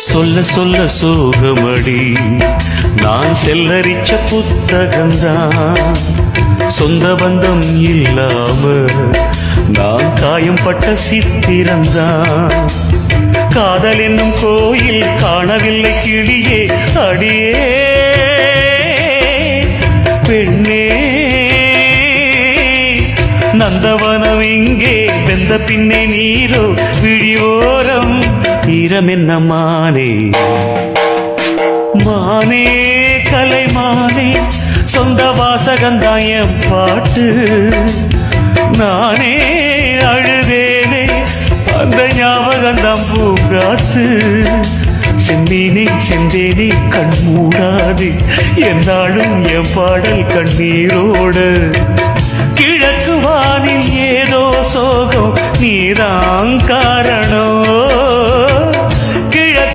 சொல்ல சொல்ல சோகமடி நான் செல்லரிச்ச புத்தகந்தான். சொந்த பந்தம் இல்லாம நான் காயம் பட்ட சித்திரந்தான். காதல் என்னும் கோயில் காணவில்லை கிளியே அடியே பெண்ணே. நந்தவனம் இங்கே வெந்த பின்னே நீரோ விழிவோரம் ஈரம் என்ன மானே. மானே கலைமானே சொந்த வாசகந்தாய பாட்டு. நானே அழுதேனே அந்த ஞாபகந்தான் பூங்காத்து. செந்தேனே செந்தேனே கண் மூடாது எந்தாலும் என் பாடல் கண்ணீரோடு. கிழக்கு வானில் ஏதோ சோகம் நீதான் காரணம்.